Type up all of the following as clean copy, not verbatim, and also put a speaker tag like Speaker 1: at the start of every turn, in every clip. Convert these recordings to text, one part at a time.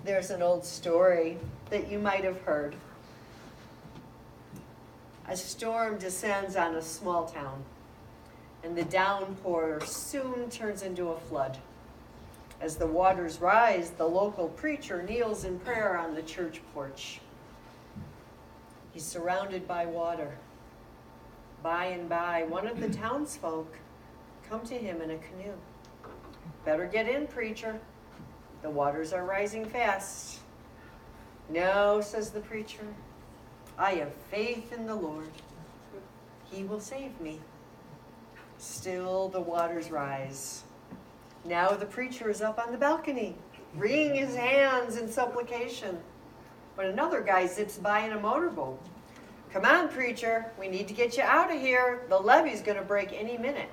Speaker 1: There's an old story that you might have heard. A storm descends on a small town, and the downpour soon turns into a flood. As the waters rise, the local preacher kneels in prayer on the church porch. He's surrounded by water. By and by, one of the townsfolk come to him in a canoe. Better get in, preacher. The waters are rising fast. No, says the preacher. I have faith in the Lord. He will save me. Still the waters rise. Now the preacher is up on the balcony, wringing his hands in supplication. But another guy zips by in a motorboat. Come on, preacher, we need to get you out of here. The levee's going to break any minute.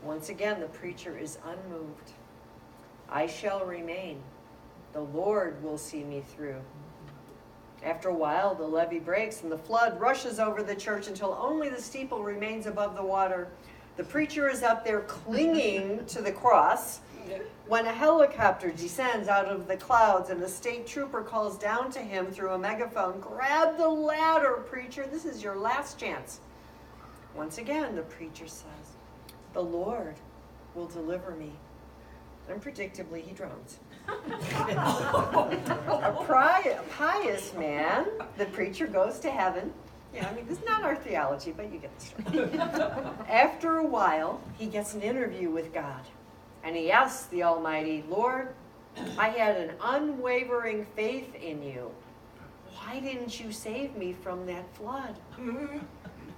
Speaker 1: Once again, the preacher is unmoved. I shall remain. The Lord will see me through. After a while, the levee breaks and the flood rushes over the church until only the steeple remains above the water. The preacher is up there clinging to the cross when a helicopter descends out of the clouds and a state trooper calls down to him through a megaphone, grab the ladder, preacher, this is your last chance. Once again, the preacher says, the Lord will deliver me. Unpredictably, he drowns. A pious man, the preacher goes to heaven. Yeah, I mean, this is not our theology, but you get the story. After a while, he gets an interview with God. And he asks the Almighty, Lord, I had an unwavering faith in you. Why didn't you save me from that flood?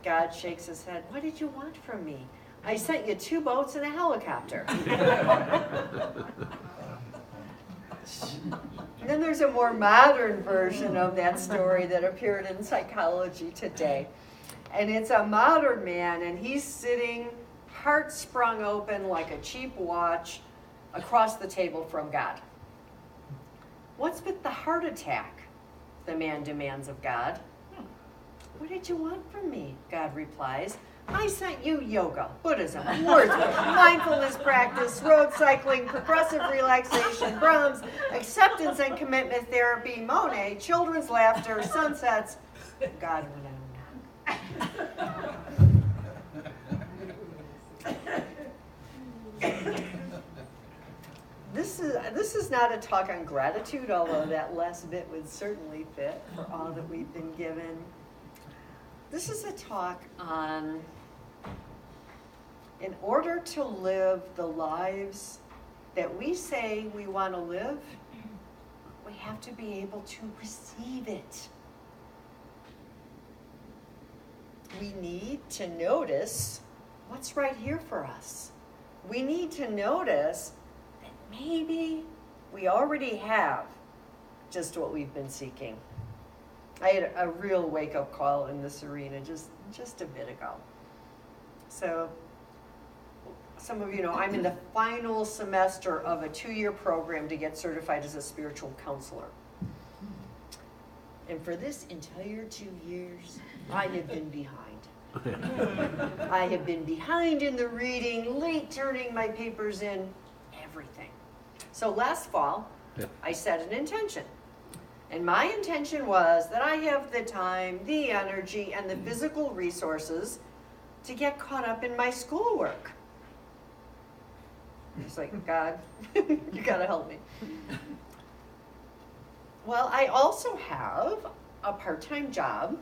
Speaker 1: God shakes his head. What did you want from me? I sent you 2 boats and a helicopter. And then there's a more modern version of that story that appeared in Psychology Today. And it's a modern man, and he's sitting, heart sprung open like a cheap watch, across the table from God. What's with the heart attack? The man demands of God. What did you want from me? God replies. I sent you yoga, Buddhism, wordsworth, mindfulness practice, road cycling, progressive relaxation, Brahms, acceptance and commitment therapy, Monet, children's laughter, sunsets. God went on. This is not a talk on gratitude, although that last bit would certainly fit for all that we've been given. This is a talk on, in order to live the lives that we say we want to live, we have to be able to receive it. We need to notice what's right here for us. We need to notice that maybe we already have just what we've been seeking. I had a real wake-up call in this arena just a bit ago. So, some of you know I'm in the final semester of a 2-year program to get certified as a spiritual counselor. And for this entire 2 years, I have been behind. I have been behind in the reading, late turning my papers in, everything. So last fall, I set an intention. And my intention was that I have the time, the energy, and the physical resources to get caught up in my schoolwork. It's like, God, you gotta help me. Well, I also have a part-time job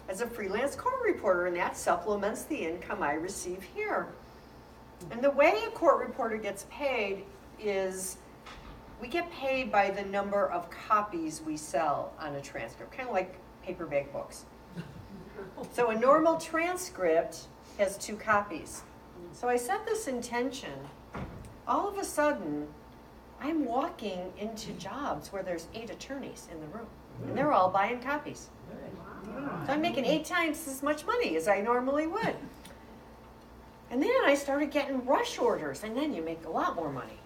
Speaker 1: as a freelance court reporter, and that supplements the income I receive here. And the way a court reporter gets paid is we get paid by the number of copies we sell on a transcript, kind of like paperback books. So a normal transcript has 2 copies. So I set this intention. All of a sudden, I'm walking into jobs where there's 8 attorneys in the room, and they're all buying copies. So I'm making 8 times as much money as I normally would. And then I started getting rush orders, and then you make a lot more money.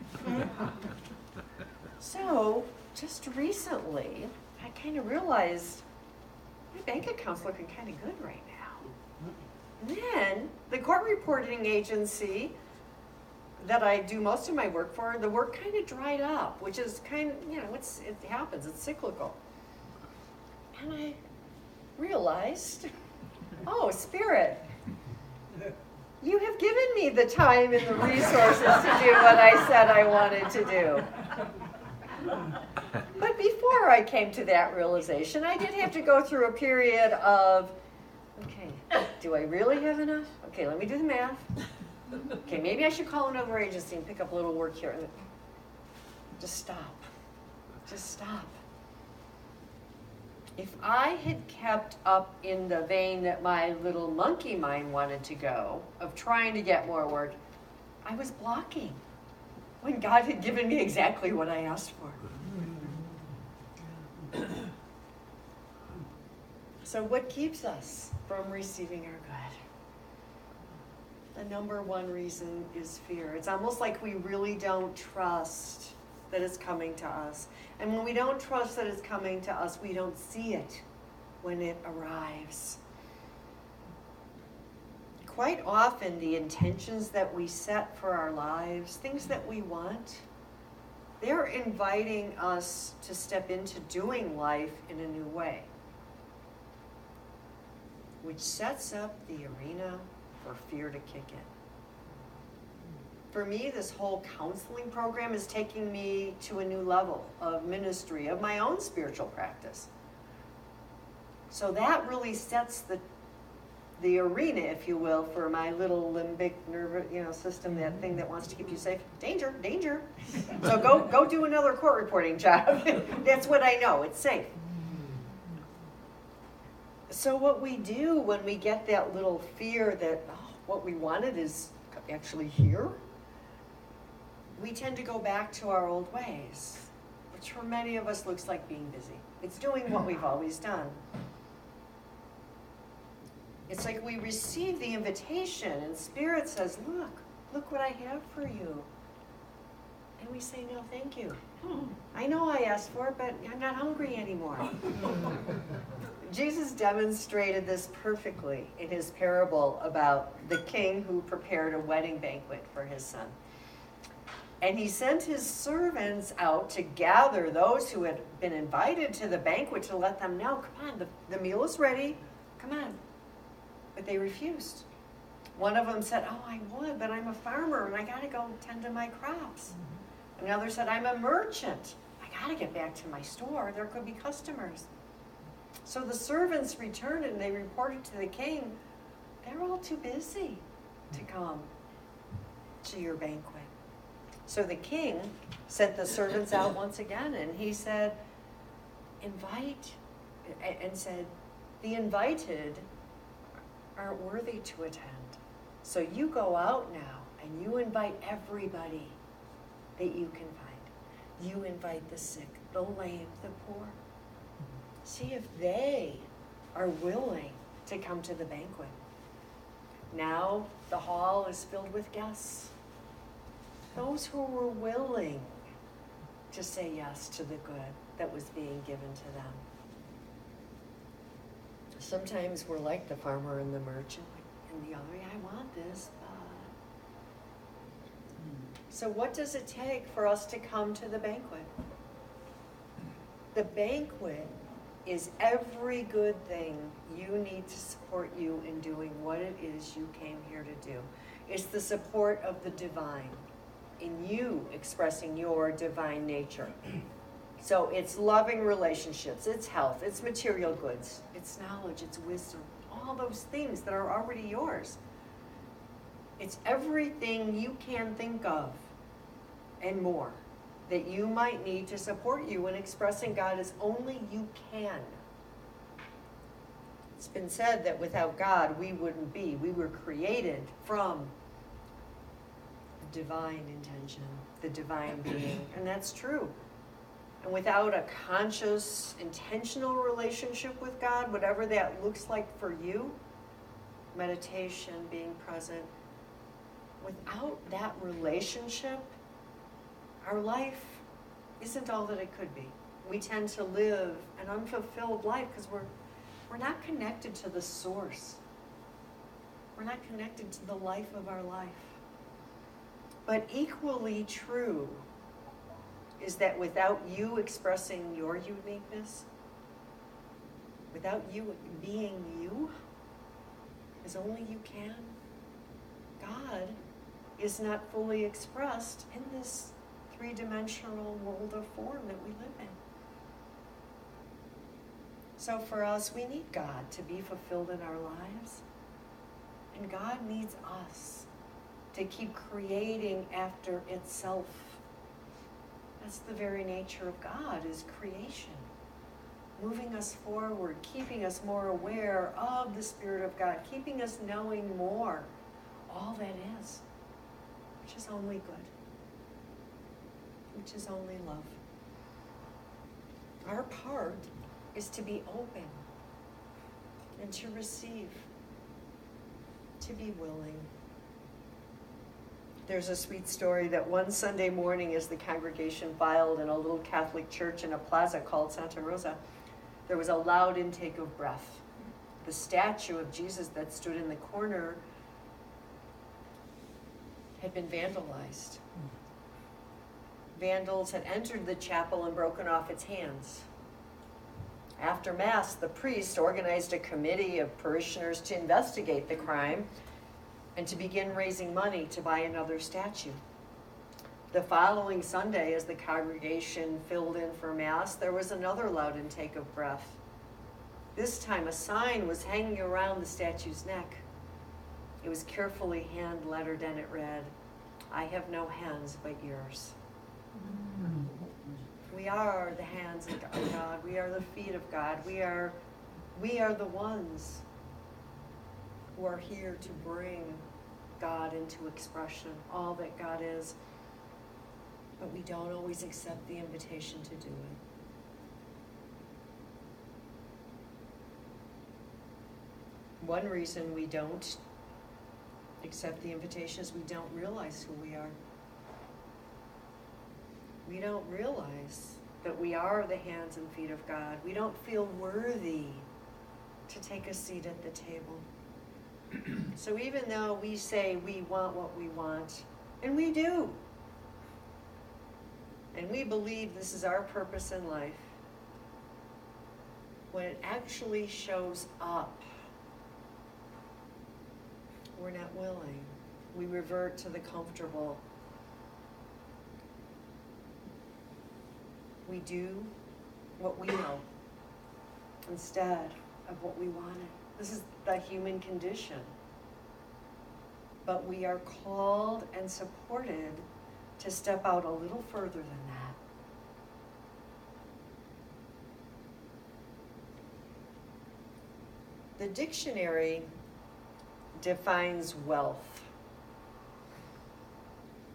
Speaker 1: So, just recently, I kind of realized my bank account's looking kind of good right now. And then, the court reporting agency that I do most of my work for, the work kind of dried up, which is kind of, it happens, it's cyclical. And I realized, oh, Spirit, you have given me the time and the resources to do what I said I wanted to do. But before I came to that realization, I did have to go through a period of, okay, do I really have enough? Okay, let me do the math. Okay, maybe I should call another agency and pick up a little work here. Just stop. Just stop. If I had kept up in the vein that my little monkey mind wanted to go, of trying to get more work, I was blocking when God had given me exactly what I asked for. So what keeps us from receiving our good? The number one reason is fear. It's almost like we really don't trust that it's coming to us. And when we don't trust that it's coming to us, we don't see it when it arrives. Quite often, the intentions that we set for our lives, things that we want, they're inviting us to step into doing life in a new way, which sets up the arena for fear to kick in. For me, this whole counseling program is taking me to a new level of ministry, of my own spiritual practice. So that really sets the arena, if you will, for my little limbic nerve, system, that thing that wants to keep you safe. Danger, danger. So go do another court reporting job. That's what I know, it's safe. So what we do when we get that little fear that what we wanted is actually here, we tend to go back to our old ways, which for many of us looks like being busy. It's doing what we've always done. It's like we receive the invitation and Spirit says, look what I have for you. And we say, no, thank you. I know I asked for it, but I'm not hungry anymore. Jesus demonstrated this perfectly in his parable about the king who prepared a wedding banquet for his son. And he sent his servants out to gather those who had been invited to the banquet to let them know, come on, the meal is ready, come on. But they refused. One of them said, oh, I would, but I'm a farmer and I got to go tend to my crops. Another said, I'm a merchant. I got to get back to my store. There could be customers. So the servants returned and they reported to the king, they're all too busy to come to your banquet. So the king sent the servants out once again and he said, invite, and said, the invited aren't worthy to attend. So you go out now and you invite everybody that you can find. You invite the sick, the lame, the poor. See if they are willing to come to the banquet. Now the hall is filled with guests. Those who were willing to say yes to the good that was being given to them. Sometimes we're like the farmer and the merchant, and the other, I want this, but... So what does it take for us to come to the banquet? The banquet is every good thing you need to support you in doing what it is you came here to do. It's the support of the divine, in you expressing your divine nature. So it's loving relationships, it's health, it's material goods, it's knowledge, it's wisdom, all those things that are already yours. It's everything you can think of and more that you might need to support you in expressing God as only you can. It's been said that without God, we wouldn't be. We were created from the divine intention, the divine being, and that's true. And without a conscious, intentional relationship with God, whatever that looks like for you, meditation, being present, without that relationship, our life isn't all that it could be. We tend to live an unfulfilled life because we're not connected to the source. We're not connected to the life of our life. But equally true is that without you expressing your uniqueness, without you being you, as only you can, God is not fully expressed in this three-dimensional world of form that we live in. So for us, we need God to be fulfilled in our lives. And God needs us to keep creating after itself. That's the very nature of God, is creation. Moving us forward, keeping us more aware of the Spirit of God, keeping us knowing more all that is, which is only good, which is only love. Our part is to be open and to receive, to be willing. There's a sweet story that one Sunday morning, as the congregation filed in a little Catholic church in a plaza called Santa Rosa, there was a loud intake of breath. The statue of Jesus that stood in the corner had been vandalized. Vandals had entered the chapel and broken off its hands. After Mass, the priest organized a committee of parishioners to investigate the crime and to begin raising money to buy another statue. The following Sunday, as the congregation filled in for Mass, there was another loud intake of breath. This time, a sign was hanging around the statue's neck. It was carefully hand-lettered, and it read, "I have no hands but yours." We are the hands of God. We are the feet of God. We are the ones who are here to bring God into expression, all that God is. But we don't always accept the invitation to do it. One reason we don't accept the invitation is we don't realize who we are. We don't realize that we are the hands and feet of God. We don't feel worthy to take a seat at the table. So even though we say we want what we want, and we do, and we believe this is our purpose in life, when it actually shows up, we're not willing. We revert to the comfortable. We do what we know instead of what we wanted. This is the human condition. But we are called and supported to step out a little further than that. The dictionary defines wealth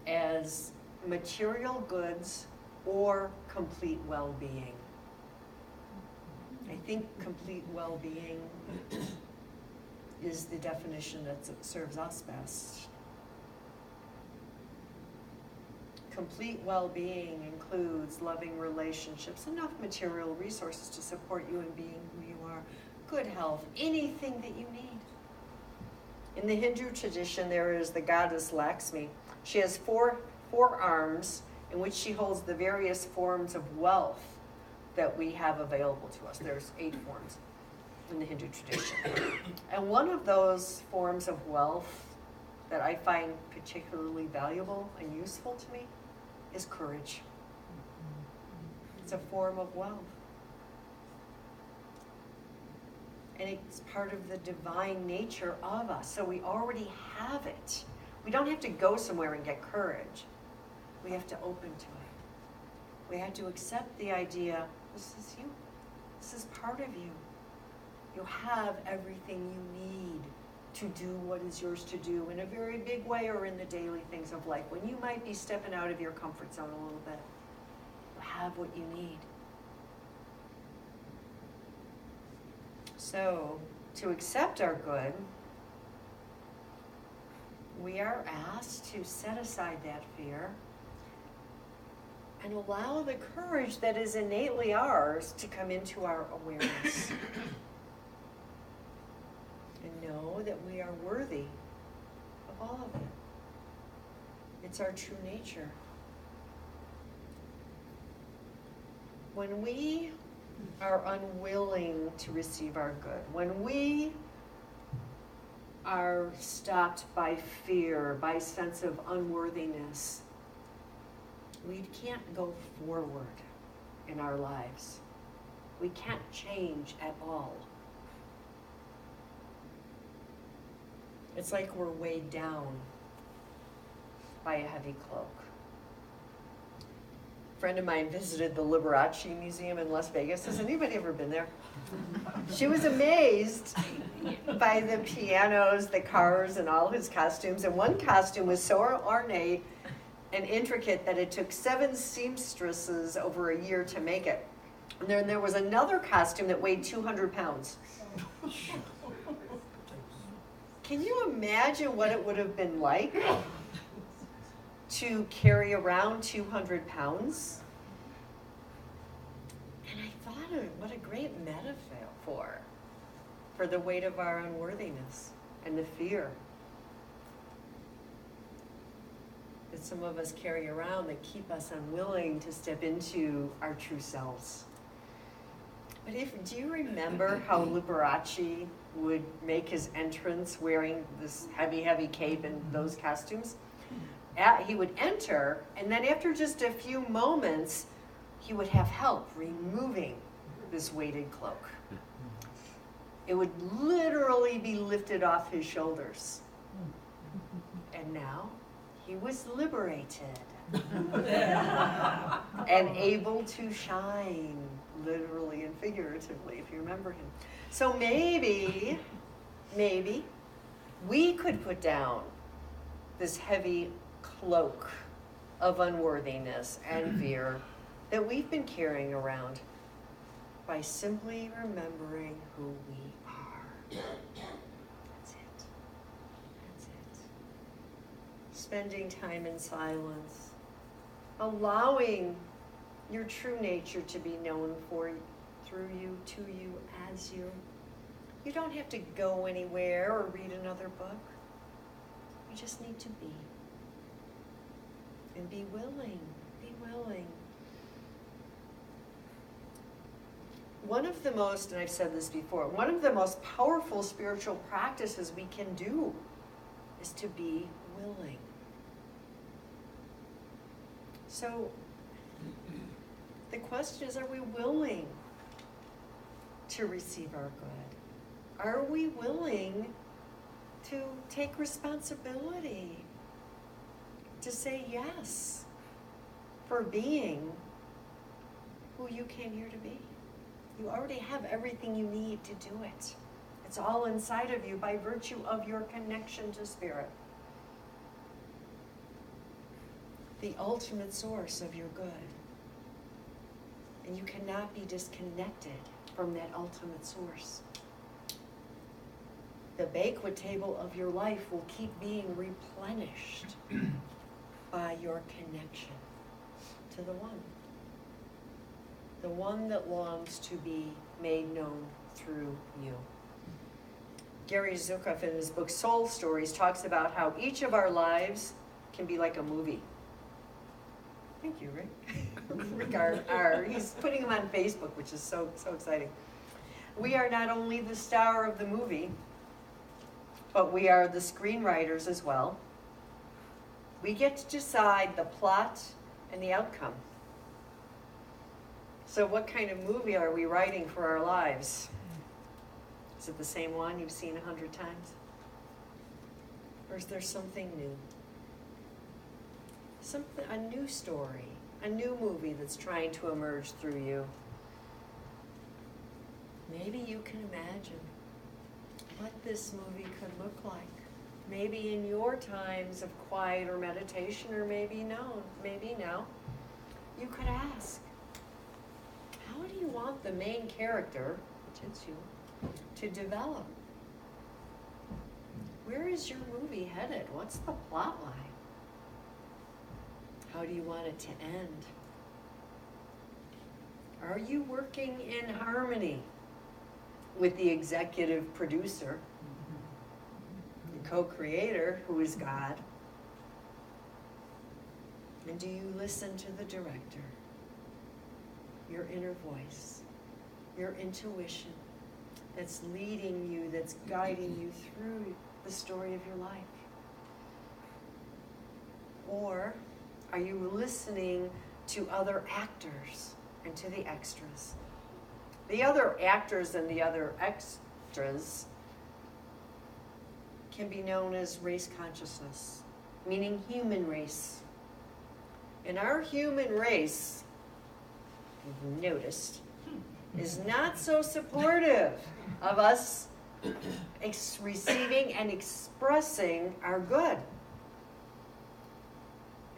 Speaker 1: as material goods or complete well-being. I think complete well-being is the definition that serves us best. Complete well-being includes loving relationships, enough material resources to support you in being who you are, good health, anything that you need. In the Hindu tradition, there is the goddess Lakshmi. She has four arms in which she holds the various forms of wealth that we have available to us. There's 8 forms in the Hindu tradition. And one of those forms of wealth that I find particularly valuable and useful to me is courage. It's a form of wealth. And it's part of the divine nature of us. So we already have it. We don't have to go somewhere and get courage. We have to open to it. We have to accept the idea, this is you. This is part of you. You have everything you need to do what is yours to do in a very big way or in the daily things of life. When you might be stepping out of your comfort zone a little bit, you have what you need. So, to accept our good, we are asked to set aside that fear and allow the courage that is innately ours to come into our awareness. And know that we are worthy of all of it. It's our true nature. When we are unwilling to receive our good, when we are stopped by fear, by sense of unworthiness, we can't go forward in our lives. We can't change at all. It's like we're weighed down by a heavy cloak. A friend of mine visited the Liberace Museum in Las Vegas. Has anybody ever been there? She was amazed by the pianos, the cars, and all his costumes. And one costume was so ornate and intricate that it took 7 seamstresses over a year to make it. And then there was another costume that weighed 200 pounds. Can you imagine what it would have been like to carry around 200 pounds? And I thought of what a great metaphor for the weight of our unworthiness and the fear that some of us carry around that keep us unwilling to step into our true selves. But do you remember how Liberace would make his entrance wearing this heavy, heavy cape and those costumes? He would enter, and then after just a few moments, he would have help removing this weighted cloak. It would literally be lifted off his shoulders. And now he was liberated and able to shine, literally and figuratively, if you remember him. So maybe we could put down this heavy cloak of unworthiness and fear that we've been carrying around by simply remembering who we are. That's it. That's it. Spending time in silence, allowing your true nature to be known through you, to you, as you. You don't have to go anywhere or read another book. You just need to be. And be willing. Be willing. One of the most, and I've said this before, one of the most powerful spiritual practices we can do is to be willing. So, the question is, are we willing to receive our good? Are we willing to take responsibility? To say yes for being who you came here to be? You already have everything you need to do it. It's all inside of you by virtue of your connection to Spirit. The ultimate source of your good. And you cannot be disconnected from that ultimate source. The banquet table of your life will keep being replenished by your connection to the one that longs to be made known through you. Gary Zukav, in his book Soul Stories, talks about how each of our lives can be like a movie. Thank you, Rick. He's putting them on Facebook, which is so exciting. We are not only the star of the movie, but we are the screenwriters as well. We get to decide the plot and the outcome. So what kind of movie are we writing for our lives? Is it the same one you've seen 100 times? Or is there something new? A new story, a new movie that's trying to emerge through you. Maybe you can imagine what this movie could look like. Maybe in your times of quiet or meditation, or maybe now, you could ask, how do you want the main character, which is you, to develop? Where is your movie headed? What's the plot line? How do you want it to end? Are you working in harmony with the executive producer, the co-creator, who is God? And do you listen to the director, your inner voice, your intuition that's leading you, that's guiding you through the story of your life? Or are you listening to other actors and to the extras? The other actors and the other extras can be known as race consciousness, meaning human race. And our human race, you've noticed, is not so supportive of us receiving and expressing our good.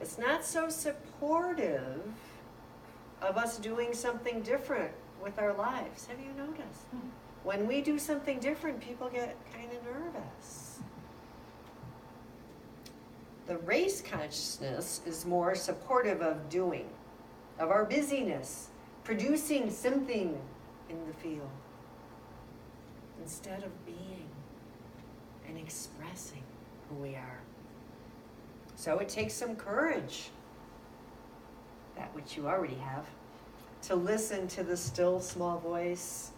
Speaker 1: It's not so supportive of us doing something different with our lives. Have you noticed? When we do something different, people get kind of nervous. The race consciousness is more supportive of doing, of our busyness, producing something in the field, instead of being and expressing who we are. So it takes some courage, that which you already have, to listen to the still small voice,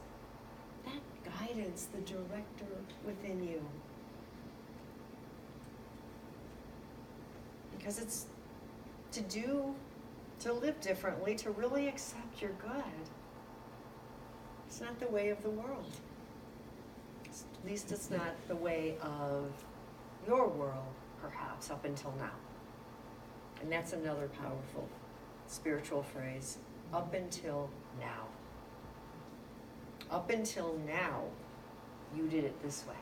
Speaker 1: that guidance, the director within you. Because it's to live differently, to really accept your good. It's not the way of the world. At least it's not the way of your world, perhaps, up until now. And that's another powerful spiritual phrase, up until now. Up until now, you did it this way.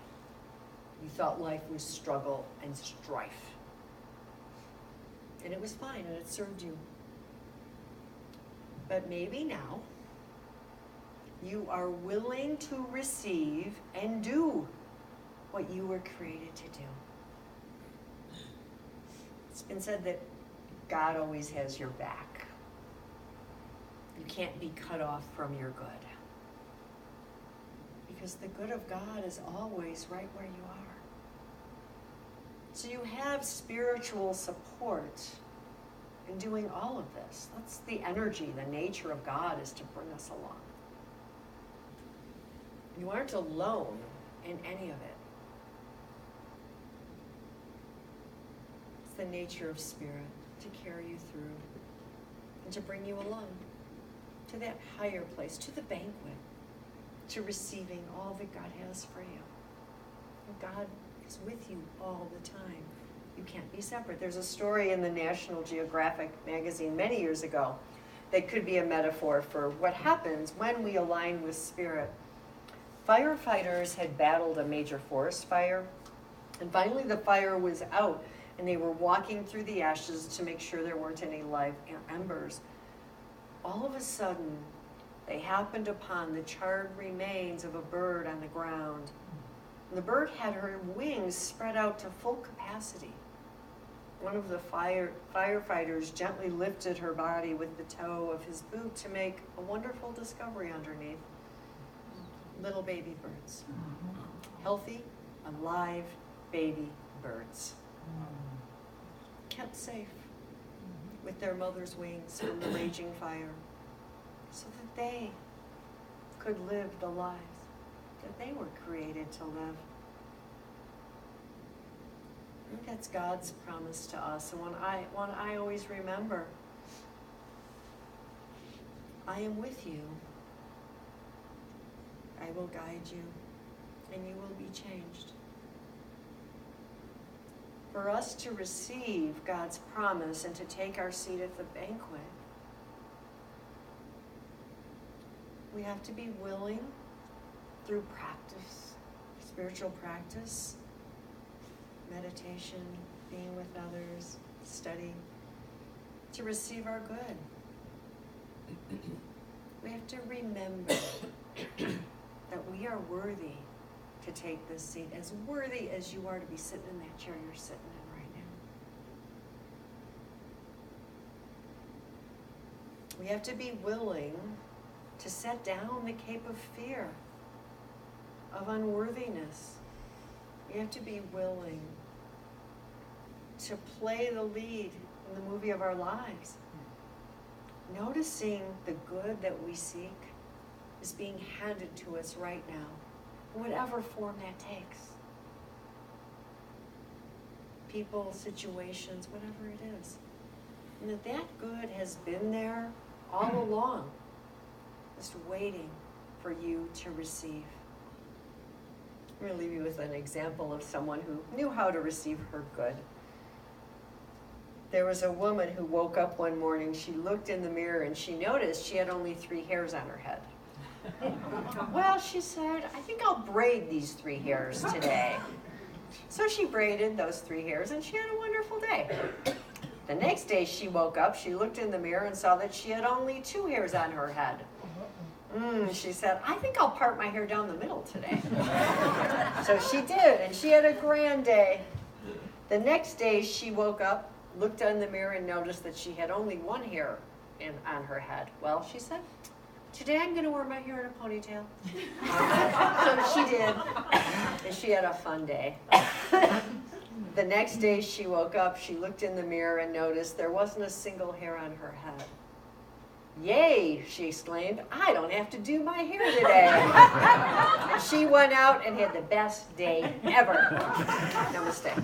Speaker 1: You thought life was struggle and strife. And it was fine, and it served you. But maybe now, you are willing to receive and do what you were created to do. It's been said that God always has your back. You can't be cut off from your good. Because the good of God is always right where you are. So you have spiritual support in doing all of this. That's the energy, the nature of God is to bring us along. You aren't alone in any of it. It's the nature of spirit to carry you through and to bring you along to that higher place, to the banquet, to receiving all that God has for you. And God is with you all the time. You can't be separate. There's a story in the National Geographic magazine many years ago that could be a metaphor for what happens when we align with spirit. Firefighters had battled a major forest fire, and finally the fire was out, and they were walking through the ashes to make sure there weren't any live embers. All of a sudden, they happened upon the charred remains of a bird on the ground. And the bird had her wings spread out to full capacity. One of the firefighters gently lifted her body with the toe of his boot to make a wonderful discovery underneath. Little baby birds. Healthy, alive baby birds. Kept safe with their mother's wings from the raging fire, so that they could live the lives that they were created to live. I think that's God's promise to us, and one I always remember. I am with you. I will guide you, and you will be changed. For us to receive God's promise and to take our seat at the banquet, we have to be willing, through practice, spiritual practice, meditation, being with others, study, to receive our good. We have to remember that we are worthy to take this seat, as worthy as you are to be sitting in that chair you're sitting in right now. We have to be willing to set down the cape of fear, of unworthiness. We have to be willing to play the lead in the movie of our lives. Noticing the good that we seek is being handed to us right now, whatever form that takes. People, situations, whatever it is. And that good has been there all along, just waiting for you to receive. I'm going to leave you with an example of someone who knew how to receive her good. There was a woman who woke up one morning, she looked in the mirror and she noticed she had only 3 hairs on her head. Well, she said, I think I'll braid these 3 hairs today. So she braided those 3 hairs and she had a wonderful day. The next day she woke up, she looked in the mirror and saw that she had only 2 hairs on her head. She said, I think I'll part my hair down the middle today. So she did, and she had a grand day. The next day she woke up, looked in the mirror and noticed that she had only 1 hair on her head. Well, she said, today I'm going to wear my hair in a ponytail. So she did, and she had a fun day. The next day she woke up, she looked in the mirror and noticed there wasn't a single hair on her head. Yay, she exclaimed, I don't have to do my hair today. And she went out and had the best day ever. Namaste.